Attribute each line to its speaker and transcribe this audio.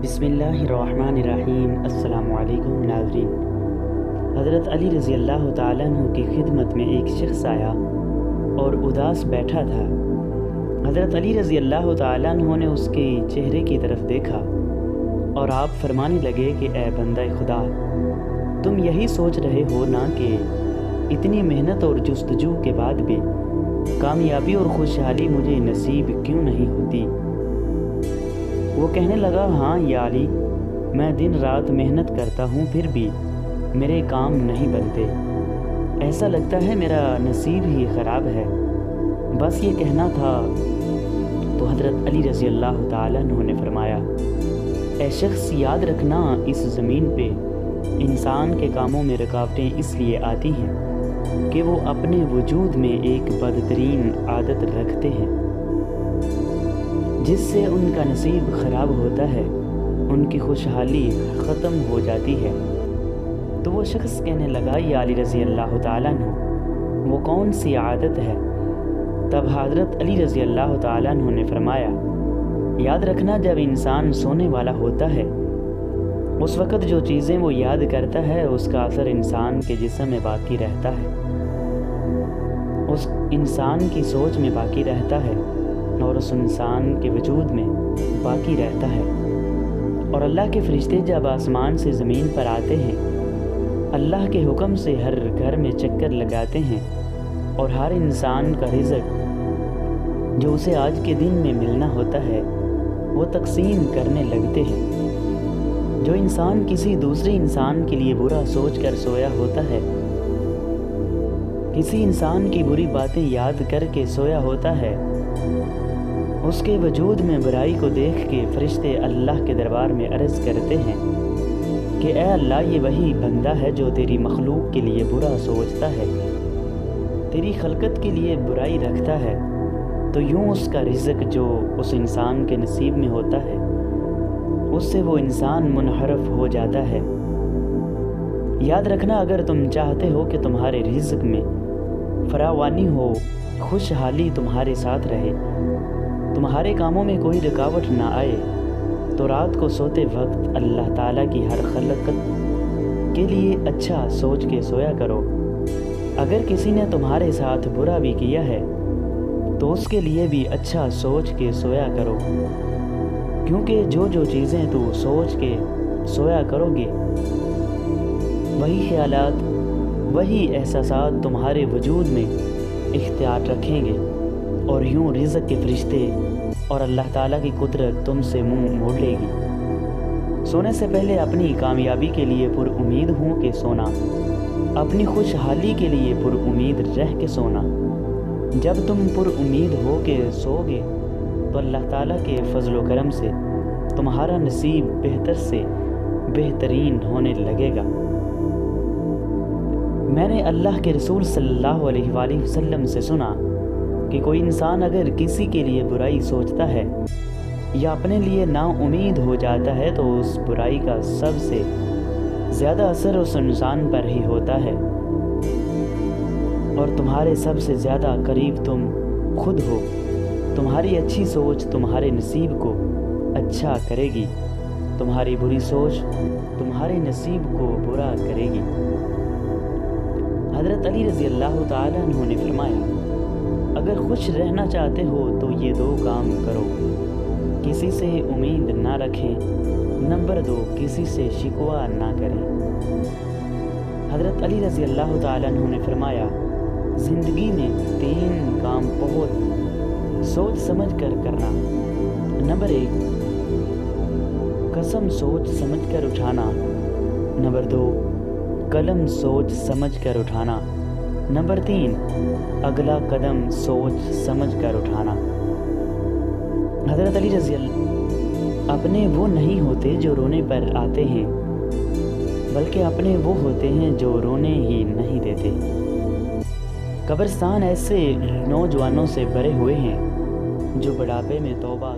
Speaker 1: बिस्मिल्लाहिर्रहमानिर्रहीम। अस्सलाम वालेकुम नाज़रीन। हज़रत अली रज़ी अल्लाह ताला अन्हु की खिदमत में एक शख्स आया और उदास बैठा था। हज़रत अली रज़ी अल्लाह ताला अन्हु ने उसके चेहरे की तरफ देखा और आप फरमाने लगे कि ए बंदा खुदा, तुम यही सोच रहे हो ना कि इतनी मेहनत और जुस्तजू के बाद भी कामयाबी और खुशहाली मुझे नसीब क्यों नहीं होती। वो कहने लगा, हाँ या अली, मैं दिन रात मेहनत करता हूँ फिर भी मेरे काम नहीं बनते। ऐसा लगता है मेरा नसीब ही ख़राब है। बस ये कहना था तो हज़रत अली रज़ी अल्लाह ताला अन्हु ने फरमाया, ए शख्स, याद रखना, इस ज़मीन पे इंसान के कामों में रुकावटें इसलिए आती हैं कि वो अपने वजूद में एक बदतरीन आदत रखते हैं जिससे उनका नसीब ख़राब होता है, उनकी खुशहाली ख़त्म हो जाती है। तो वो शख्स कहने लगा, या अली रज़ी अल्लाह ताला अन्हु, वो कौन सी आदत है। तब हज़रत अली रज़ी अल्लाह ताला अन्हु ने फरमाया, याद रखना, जब इंसान सोने वाला होता है उस वक़्त जो चीज़ें वो याद करता है उसका असर इंसान के जिस्म में बाकी रहता है, उस इंसान की सोच में बाकी रहता है और उस इंसान के वजूद में बाकी रहता है। और अल्लाह के फरिश्ते जब आसमान से ज़मीन पर आते हैं, अल्लाह के हुक्म से हर घर में चक्कर लगाते हैं और हर इंसान का रिज़्क़ जो उसे आज के दिन में मिलना होता है वो तकसीम करने लगते हैं। जो इंसान किसी दूसरे इंसान के लिए बुरा सोच कर सोया होता है, किसी इंसान की बुरी बातें याद करके सोया होता है, उसके वजूद में बुराई को देख के फरिश्ते अल्लाह के दरबार में अर्ज़ करते हैं कि ए अल्लाह, ये वही बंदा है जो तेरी मखलूक के लिए बुरा सोचता है, तेरी खलकत के लिए बुराई रखता है। तो यूँ उसका रिज़्क़ जो उस इंसान के नसीब में होता है उससे वो इंसान मुनहरफ हो जाता है। याद रखना, अगर तुम चाहते हो कि तुम्हारे रिज़्क़ में फरावानी हो, खुशहाली तुम्हारे साथ रहे, तुम्हारे कामों में कोई रुकावट ना आए, तो रात को सोते वक्त अल्लाह ताला की हर खलकत के लिए अच्छा सोच के सोया करो। अगर किसी ने तुम्हारे साथ बुरा भी किया है तो उसके लिए भी अच्छा सोच के सोया करो, क्योंकि जो चीज़ें तू सोच के सोया करोगे वही ख्यालात, वही एहसासात तुम्हारे वजूद में इख्तियार रखेंगे और यूँ रिज़्क़ के फरिश्ते और अल्लाह ताला की कुदरत तुमसे मुंह मोड़ लेगी। सोने से पहले अपनी कामयाबी के लिए पुरउम्मीद हो के सोना, अपनी खुशहाली के लिए पुरउम्मीद रह के सोना। जब तुम पुरउम्मीद हो के सोओगे तो अल्लाह ताला के फजल व करम से तुम्हारा नसीब बेहतर से बेहतरीन होने लगेगा। मैंने अल्लाह के रसूल सल्लल्लाहु अलैहि वसल्लम से सुना कि कोई इंसान अगर किसी के लिए बुराई सोचता है या अपने लिए नाउम्मीद हो जाता है तो उस बुराई का सबसे ज़्यादा असर उस इंसान पर ही होता है और तुम्हारे सबसे ज़्यादा करीब तुम खुद हो। तुम्हारी अच्छी सोच तुम्हारे नसीब को अच्छा करेगी, तुम्हारी बुरी सोच तुम्हारे नसीब को बुरा करेगी। हज़रत अली रज़ी अल्लाह ताला अन्हु ने फरमाया, अगर खुश रहना चाहते हो तो ये दो काम करो, किसी से उम्मीद ना रखें, नंबर 2, किसी से शिकवा ना करें। हज़रत अली रज़ी अल्लाह ताला अन्हु ने फरमाया, ज़िंदगी में 3 काम बहुत सोच समझ कर करना। नंबर 1, कसम सोच समझ कर उठाना। नंबर 2, कलम सोच समझ कर उठाना। नंबर 3, अगला कदम सोच समझ कर उठाना। हज़रत अली रज़ी अल्लाह अपने वो नहीं होते जो रोने पर आते हैं, बल्कि अपने वो होते हैं जो रोने ही नहीं देते। कब्रिस्तान ऐसे नौजवानों से भरे हुए हैं जो बुढ़ापे में तौबा